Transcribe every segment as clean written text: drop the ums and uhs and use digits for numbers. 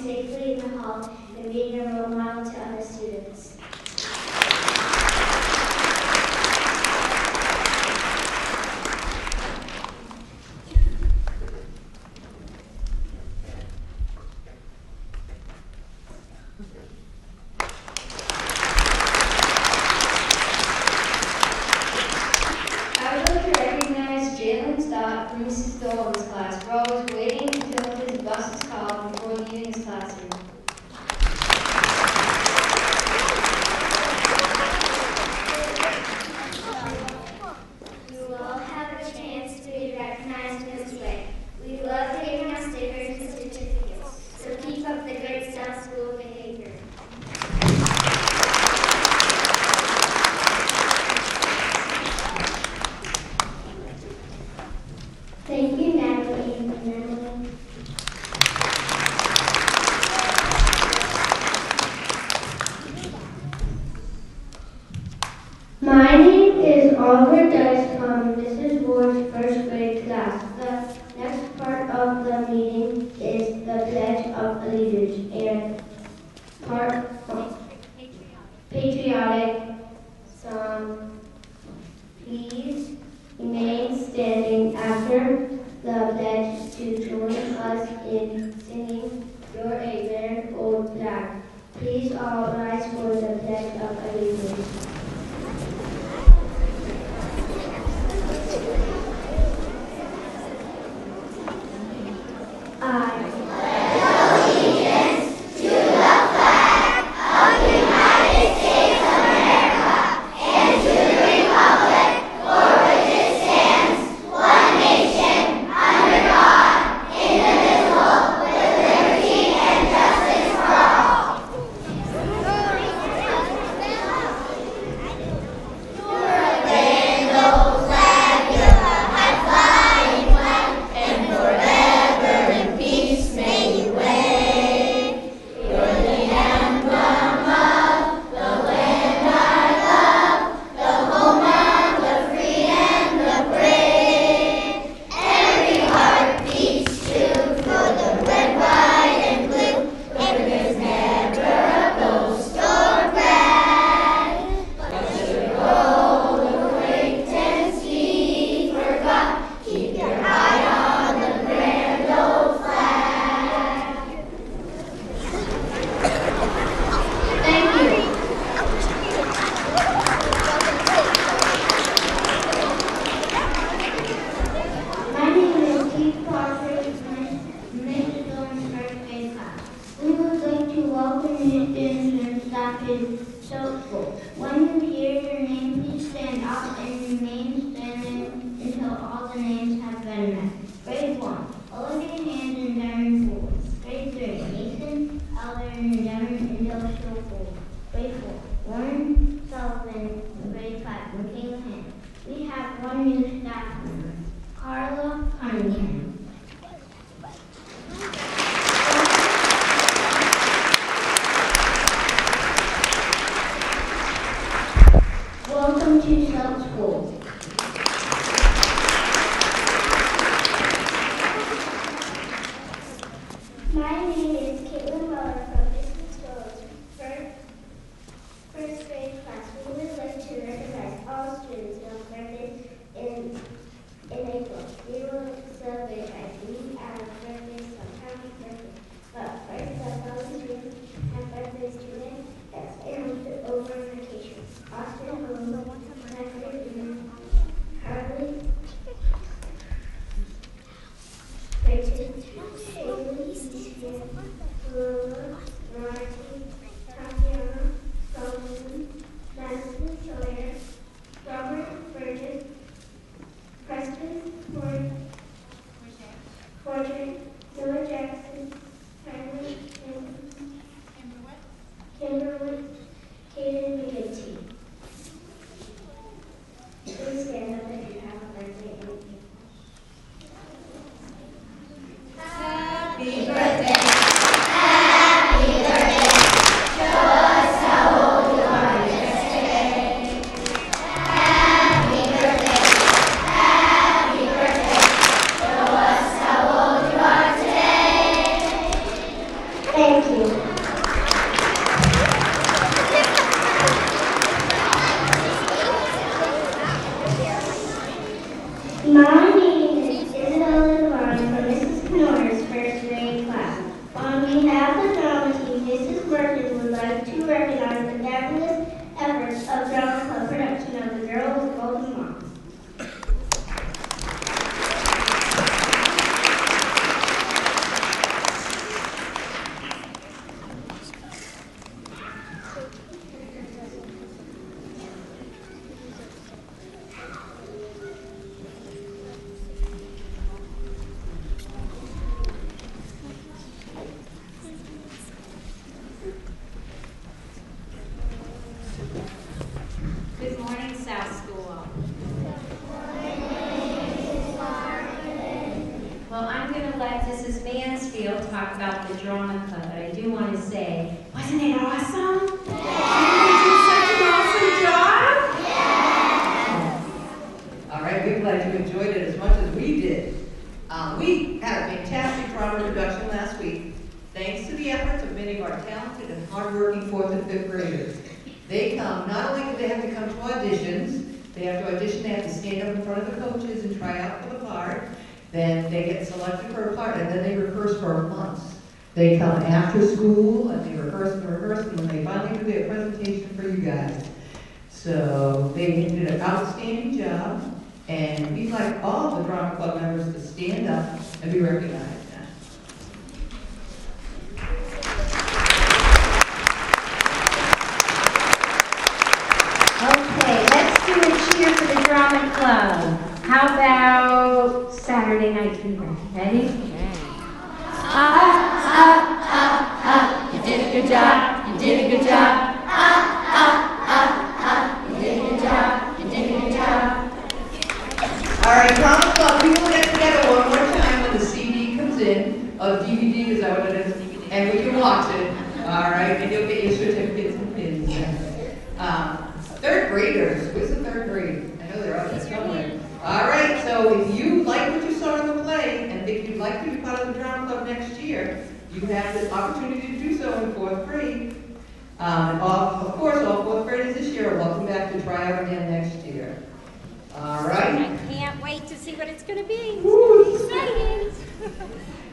safely in the hall and being a role model to other students. Mrs. Dolan's class. Ro was waiting until his bus is called before leaving his classroom. We will all have a chance to be recognized in this way. We love giving out stickers and certificates, so keep up the great South School behavior. Thank you, Natalie and Emily. My name is Oliver Dicecom. This is Ward's first grade class. The next part of the meeting is the Pledge of Allegiance and part patriotic song. Please remain standing after the pledge to join us in singing You're a Very Old Flag. Please all rise for the Pledge of Allegiance. When you hear your name, please stand up and remain standing until all the names have been read. Grade 1, Olivia Hand and Darren Poole. Grade 3, Nathan, Elder and Darren and Joshua Poole. Grade 4, Warren Sullivan. Grade 5, Michaela Hand. We have one new staff member, Carla Cunningham. Welcome to South School. My name is Caitlin Weller from Business School's first grade class. We would like to recognize all students who have birthdays in April. We will celebrate by eating our birthdays sometime birthday. But first, let's all students have birthdays today and over vacation. Austin Home, Harley, Rachel, Haley, Lola, Marty, Tatiana, Solomon, Madison, Sawyer, Robert, Burgess, Preston, Portrait, Noah Jackson, Kylie, Kimberly, Kaden McGinty. Please stand up if you have a birthday in you. Happy birthday! Happy birthday! Show us how old you are yesterday. Happy birthday! Happy birthday! Show us how old you are today. Thank talk about the drama club, but I do want to say, wasn't it awesome? Didn't they do such an awesome job? All right, we're glad you enjoyed it as much as we did. We had a fantastic drama production last week, thanks to the efforts of many of our talented and hardworking 4th and 5th graders. They come, not only do they have to come to auditions, they have to audition, they have to stand up in front of the coaches and try out for the part, then they get selected for a part, and then they rehearse for months. They come after school, and they rehearse, and when they finally do their presentation for you guys. So they did an outstanding job, and we'd like all the drama club members to stand up and be recognized. Okay, let's do a cheer for the drama club. How about Saturday Night Fever? Ready? You did a good job. You did a good job. You did a good job. You did a good job. All right, drama club, we will get together one more time when the CD comes in, or DVD, is that what it is? And we can watch it, all right, and you'll get your certificates and pins. Third graders, where's the third grade? I know they're out there somewhere. All right, so if you like what you saw in the play, and if you'd like to be part of the drama club next year, you have the opportunity to do so in 4th grade. Of course, all 4th graders this year are welcome back to try out again next year. All right. I can't wait to see what it's going to be. Woo. It's exciting.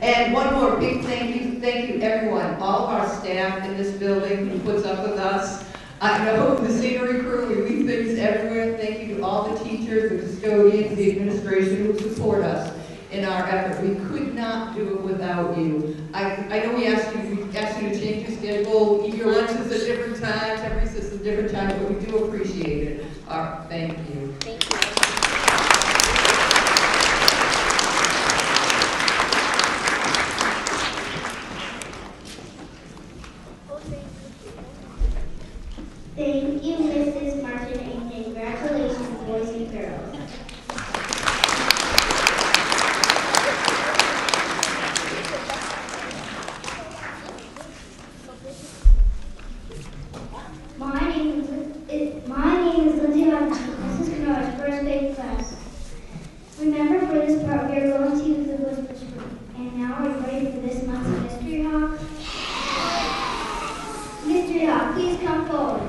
And one more big thank you everyone, all of our staff in this building who puts up with us. I know the scenery crew, we leave things everywhere. Thank you to all the teachers, the custodians, the administration who support us in our effort. We could not do it without you. I know we asked you to change your schedule, eat your lunches at different times, have recess at different times, but we do appreciate it. Thank you. Thank you. Thank you, Mrs. Martin, and congratulations, boys and girls. My name is Lindsay Levin. This is Canoa's first grade class. Remember, for this part, we are going to use the whisper screen. And now we're ready for this month's Mystery Hawk. Mystery Hawk, please come forward.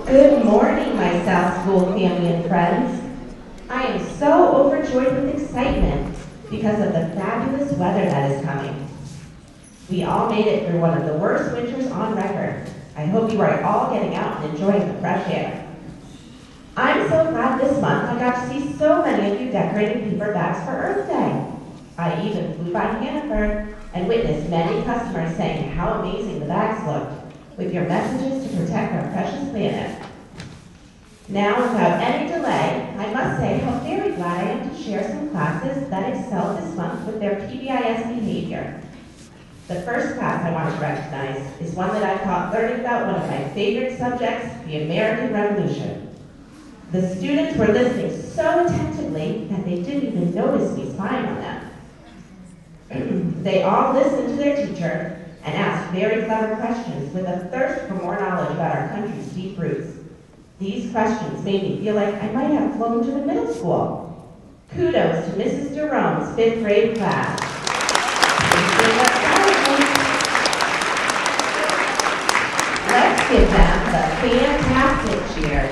Good morning, my South School family and friends. I am so overjoyed with excitement because of the fabulous weather that is coming. We all made it through one of the worst winters on record. I hope you are all getting out and enjoying the fresh air. I'm so glad this month I got to see so many of you decorating paper bags for Earth Day. I even flew by Hannaford and witnessed many customers saying how amazing the bags looked, with your messages to protect our precious planet. Now, without any delay, I must say how very glad I am to share some classes that excelled this month with their PBIS behavior. The first class I want to recognize is one that I taught learning about one of my favorite subjects, the American Revolution. The students were listening so attentively that they didn't even notice me spying on them. They all listened to their teacher and asked very clever questions with a thirst for more knowledge about our country's deep roots. These questions made me feel like I might have flown to the middle school. Kudos to Mrs. Jerome's 5th grade class. Let's give them the fantastic cheer.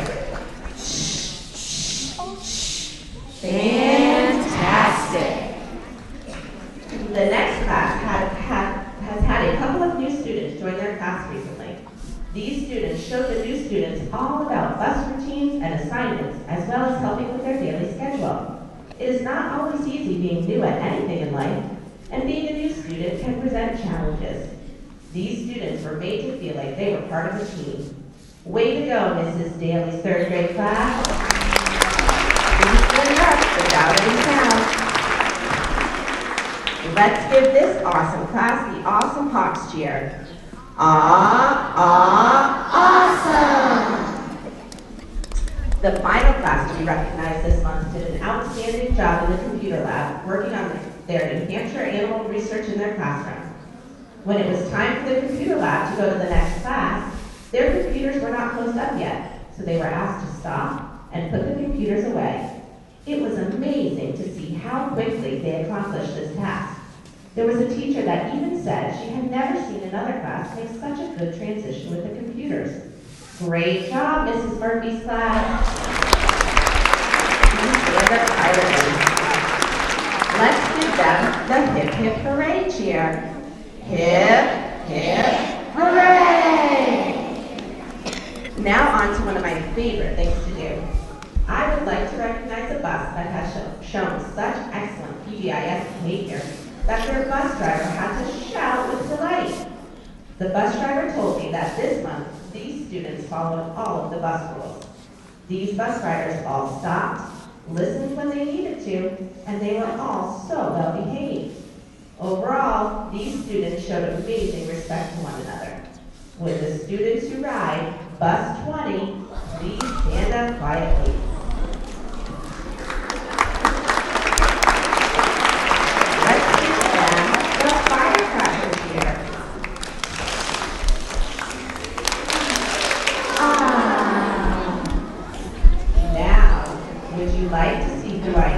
Fantastic. The next class has had a couple of new students join their class recently. These students showed the new students all about bus routines and assignments, as well as helping with their daily schedule. It is not always easy being new at anything in life, and being a new student can present challenges. These students were made to feel like they were part of a team. Way to go, Mrs. Daly's 3rd grade class. Good enough without any sound. Let's give this awesome class the awesome Hawks cheer. Awesome! The final class to be recognized this month did an outstanding job in the computer lab, working on their New Hampshire animal research in their classroom. When it was time for the computer lab to go to the next class, their computers were not closed up yet, so they were asked to stop and put the computers away. It was amazing to see how quickly they accomplished this task. There was a teacher that even said she had never seen another class make such a good transition with the computers. Great job, Mrs. Murphy's class. Please stand up silently. Let's give them the hip hip hooray cheer. Hip hip hooray! Now on to one of my favorite things to do. I would like to recognize a bus that has shown such excellent PBIS behavior that their bus driver had to shout with delight. The bus driver told me that this month, these students followed all of the bus rules. These bus riders all stopped, listened when they needed to, and they were all so well behaved. Overall, these students showed amazing respect for one another. Would the students who ride Bus 20 please stand up quietly? Let's give them the firecrackers here. Now, would you like to see who I am?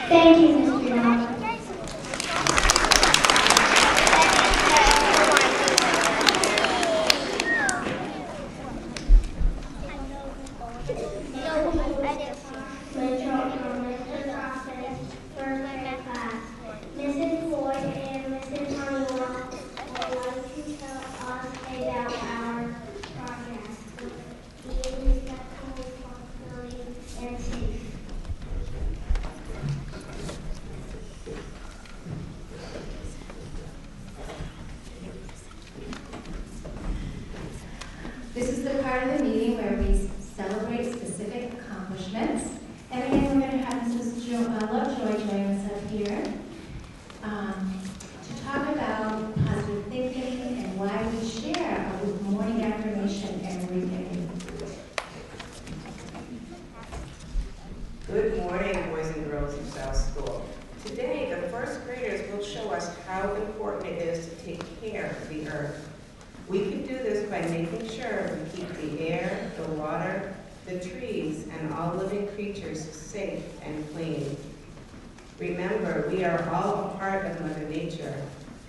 Thank you, Mr. Ross. Mrs. Floyd and Mrs. Honeywell would like to tell us about our project, being respectful, responsibility, and safe. This is the part of the meeting where we celebrate specific accomplishments. And again, we're going to have Mrs. Lovejoy join us up here to talk about positive thinking and why we share a morning affirmation every day. Good morning, boys and girls of South School. Today, the first graders will show us how important it is to take care of the earth. We can do this by making sure we keep the air, the water, the trees, and all living creatures safe and clean. Remember, we are all a part of Mother Nature.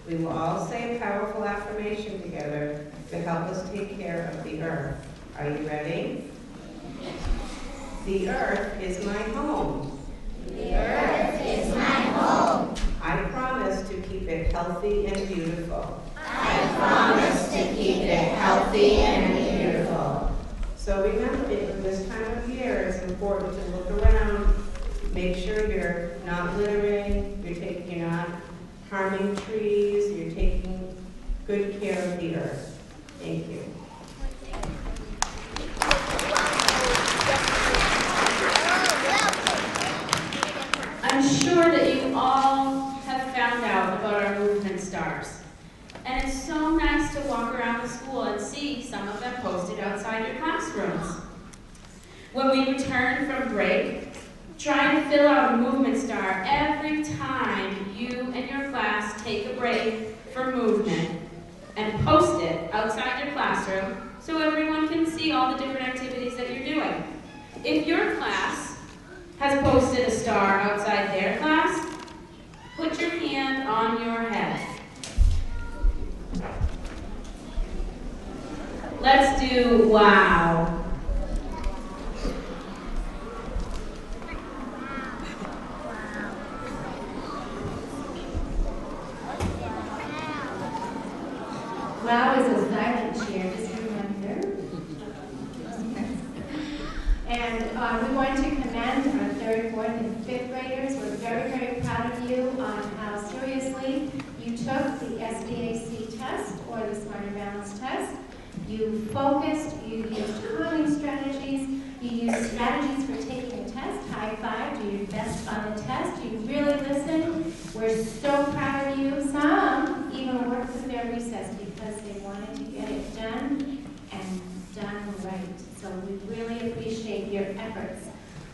We will all say a powerful affirmation together to help us take care of the earth. Are you ready? The earth is my home. The earth is my home. I promise to keep it healthy and beautiful. I promise to keep it healthy and beautiful. So remember, this time of year, it's important to look around, make sure you're not littering, you're not harming trees, you're taking good care of the earth. Thank you. I'm sure that you all have found out about our movement stars. And it's so nice to walk around the school and see some of them posted outside your classrooms. When we return from break, try to fill out a movement star every time you and your class take a break for movement and post it outside your classroom so everyone can see all the different activities that you're doing. If your class has posted a star outside their class, put your hand on your head. Let's do wow. Wow is a silent cheer, just remember. And we want to commend our third, fourth, and fifth graders. We're very, very proud of you on how seriously you took the SBAC test, or the Smarter Balance test. You focused, you used calming strategies, you used strategies for taking a test, high-fived, you did your best on the test, you really listened. We're so proud of you. Some even worked with their recess because they wanted to get it done and done right. So we really appreciate your efforts.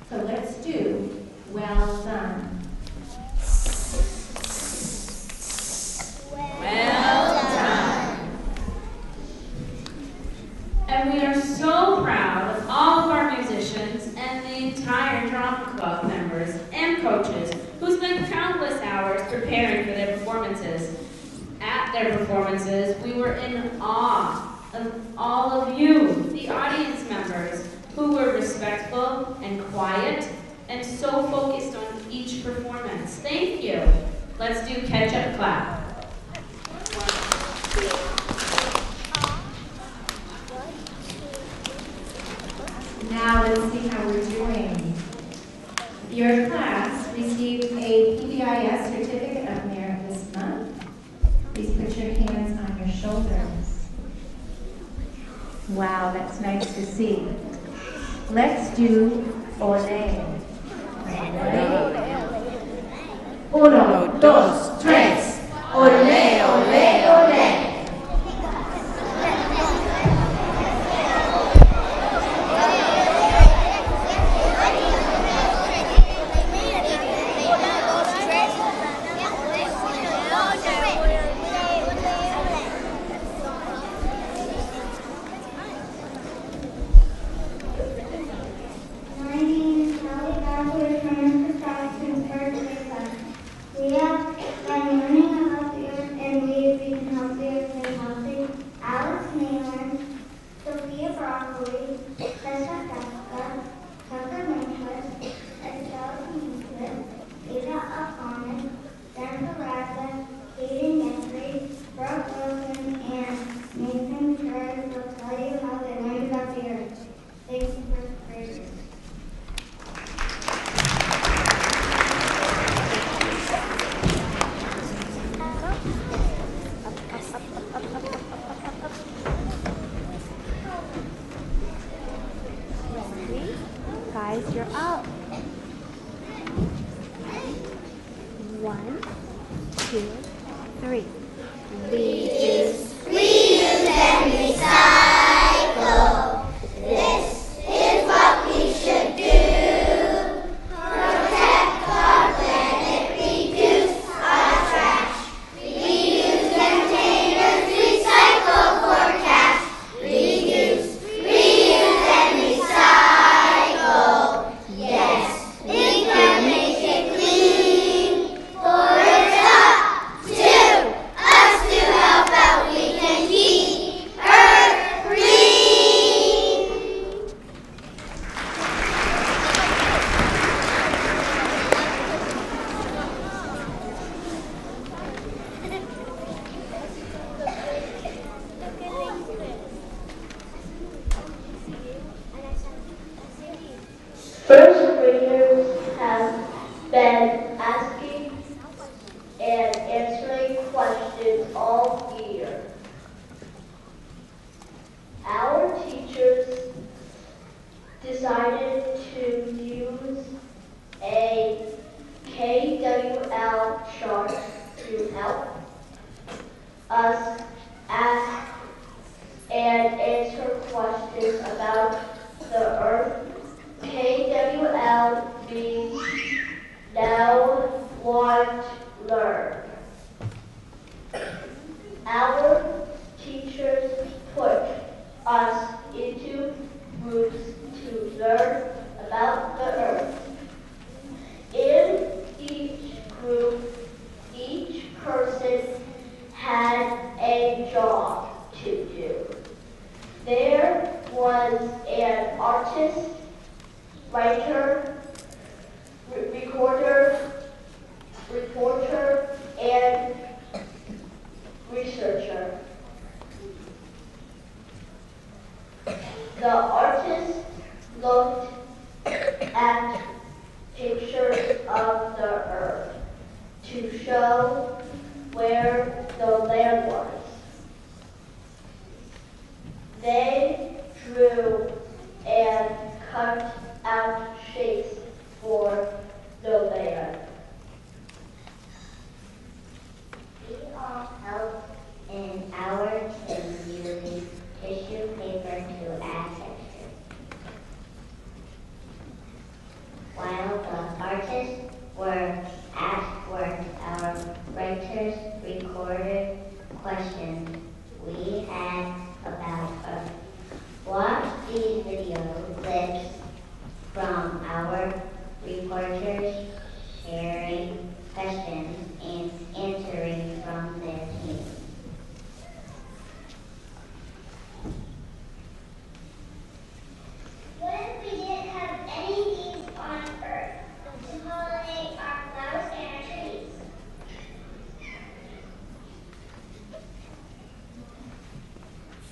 So let's do well done. Well done. And we are so proud of all of our musicians and the entire drama club members and coaches who spent countless hours preparing for their performances. At their performances, we were in awe of all of you, the audience members, who were respectful and quiet and so focused on each performance. Thank you. Let's do catch-up clap. Now let's see how we're doing. Your class received a PBIS Certificate of Merit this month. Please put your hands on your shoulders. Wow, that's nice to see. Let's do Ole. Uno, dos, tres. Ole, ole, ole. We have been learning about the earth and ways we can help the earth stay healthy. Alex Naylor, Sophia Broccoli, Tessa Jessica, Tucker Manchus, Estelle Smith, Ada Alphonse, Jennifer Raza, Hayden Gentry, Brooke Wilson, and Nathan Charles will tell you how they learned about the earth. Thank you, first graders. Guys, you're up. 1, 2, 3. Reduce, Reuse and recycle. This is what we should do. Protect our planet, reduce our trash. Reuse containers, recycle for cash. Reduce, reuse and recycle. Yes, we can make it clean. For it's up to us First graders have been asking and answering questions all year. Our teachers decided to use a KWL chart to help us ask and answer questions about the Earth. KWL means know, want, learn. Our teachers put us into groups to learn about the Earth. In each group, each person had a job to do. There was an artist, writer, reporter, and researcher. The artist looked at pictures of the Earth to show where the land was. They drew and cut out shapes for the land. We all help in our team using tissue paper to add texture. While the artists were at work, our writers recorded questions we had about Earth. Watch these video clips from our reporters sharing questions and answering from their team. What if we didn't have any leaves on Earth to pollinate our flowers and our trees?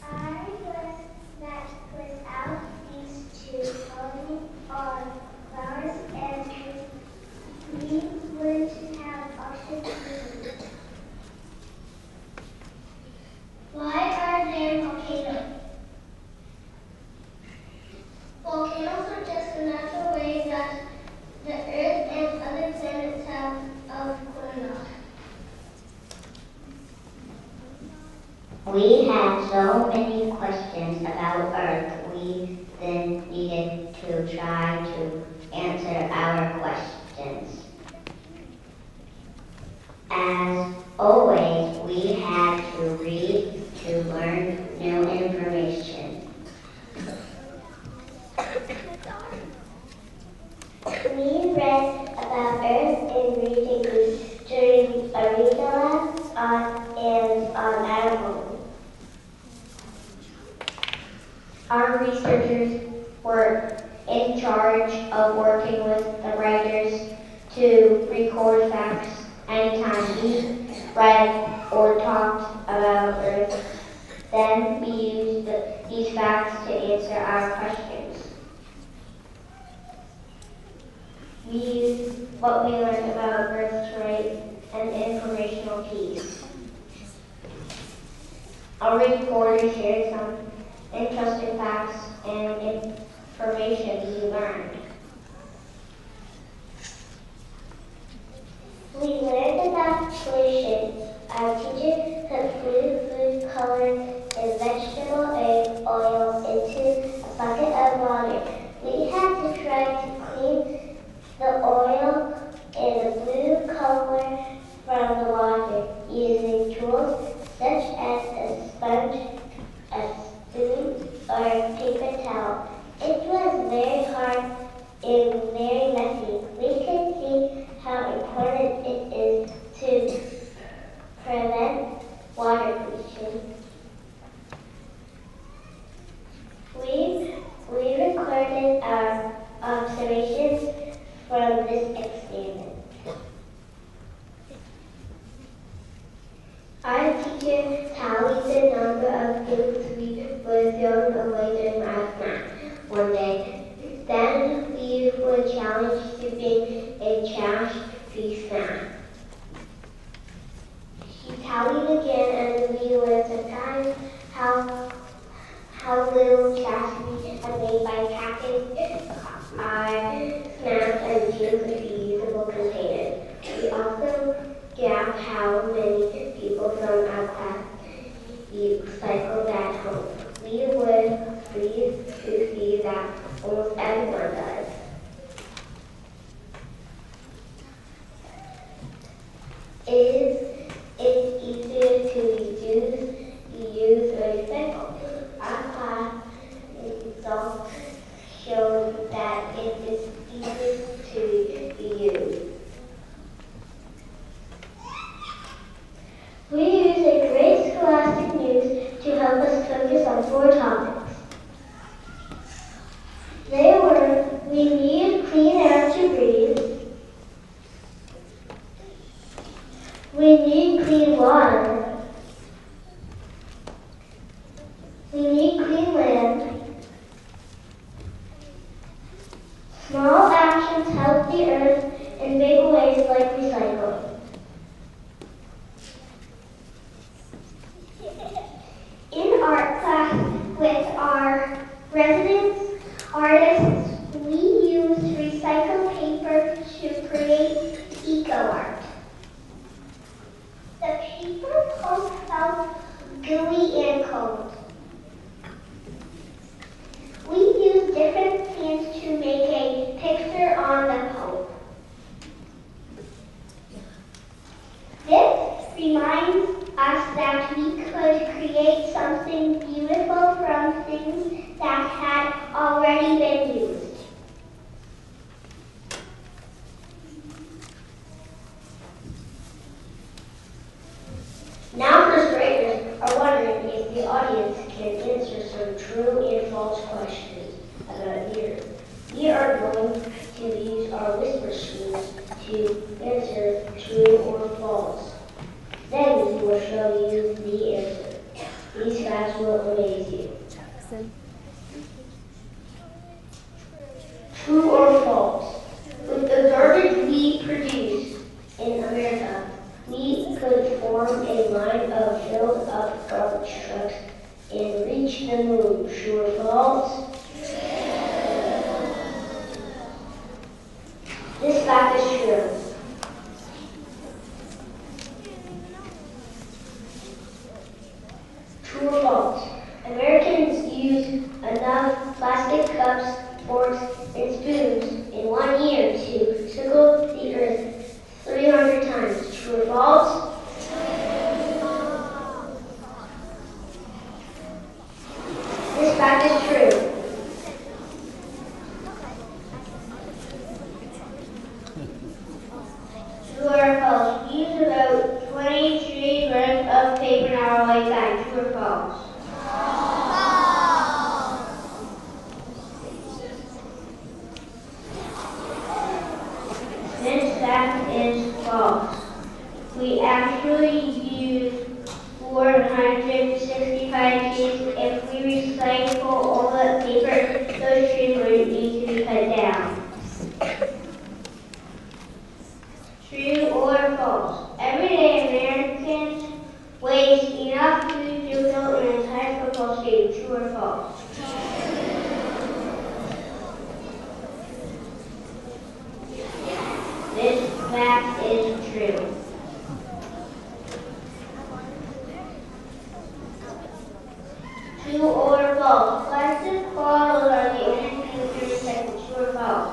I was that without these to pollinate our flowers and trees, we wouldn't have oxygen. Why are there volcanoes? Volcanoes are just a natural way that the Earth and other planets have of cooling off. We had so many questions about Earth, we then needed to try to answer our questions. As always, we had to read to learn new information. We read about Earth in reading groups during a read lab and on our home. Our researchers were in charge of working with the writers to record facts anytime we read or talked about Earth. Then we used these facts to answer our questions. We used what we learned about Earth to write an informational piece. Our reporter shared some interesting facts and information we learned. We learned about pollution. Our teacher put blue food colored and vegetable oil into a bucket of water. We had to try to clean the oil and the blue color from the water using tools such as a sponge, a spoon, or a paper towel. It was very hard and very messy. We could see how important it is to prevent water pollution. We recorded our observations from this experiment. Our teacher tallied the number of things we were throwing away during our snack one day. Then we would giving a trash-free snack. She tallied again, and we were surprised how little trash we had made by packing our snacks and meals into reusable containers. We also gasped how many people from our class recycled at home. We were pleased to see that almost everyone does. It's easier to reuse, or recycle. Our class results show that it is easier to reuse. We use a great scholastic news to help us focus on 4 topics. They were, we need clean air to breathe, we need clean water, we need clean land, small actions help the earth in big ways like recycling. In art class with our residents, artists, we used recycled paper to create eco art. The paper pulp felt gooey and cold. We used different paints to make a picture on the pulp. This reminds us that we could create something beautiful from things that had already been used. Now first graders are wondering if the audience can answer some true and false questions about the earth. We are going to use our whisper skills to answer true or false. Then we will show you the answer. These facts will amaze you. True or false? With the garbage we produce in America, we could form a line of filled up garbage trucks and reach the moon. True or false? This fact is true. True or false? Americans use enough plastic cups, forks, and spoons in 1 year to circle the earth 300 times. True or false? This fact is true. True or false? We use about 23 grams of paper in our lifetime. True or false? This fact is false. We actually use 465 trees. If we recycle all the paper, those trees would need to be cut down. True or false? Everyday Americans waste enough food to fill an entire football stadium. True or false? This fact is true. True or false? Plastic bottles are the only thing that can recycle. True or false?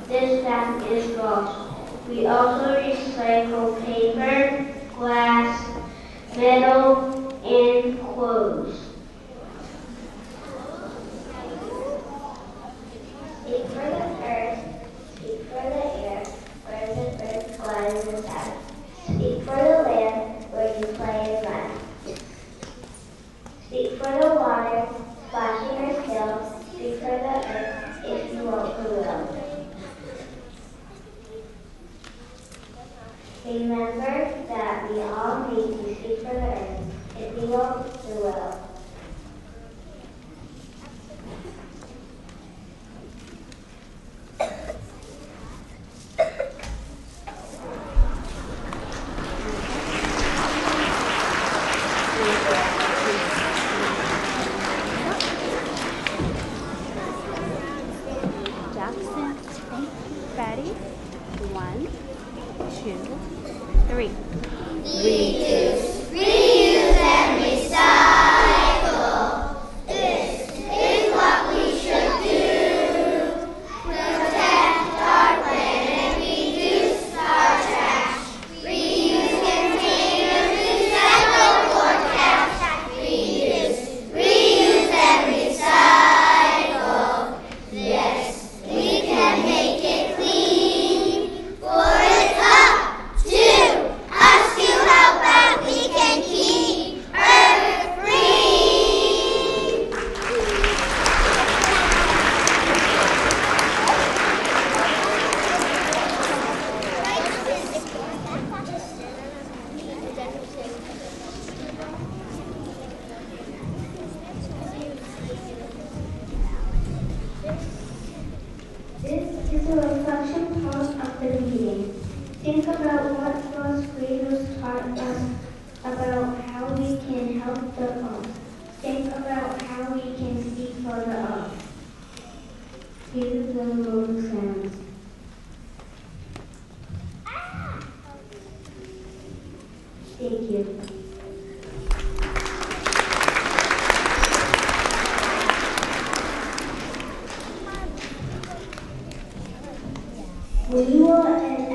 This fact is false. We also recycle paper, glass, metal, and clothes. Speak for the earth, speak for the air, where the earth flies and sky. Speak for the land, where you play and run. Speak for the water, splashing or still. Speak for the earth, if you won't who will. Remember that we all need to speak for the earth. If we won't Ready? 1, 2, 3. Reduce, reuse, and recycle. This is what we should do. Protect our planet, reduce our trash. Reuse containers, recycle for cash. Reuse, and recycle. Yes, we can make it clean. For it's up to us to help out. We can keep Earth free. This is a reflection part of the meeting. Think about what first graders taught us about how we can help the earth. Think about how we can speak for the earth. Here's the little sounds. Thank you. We will end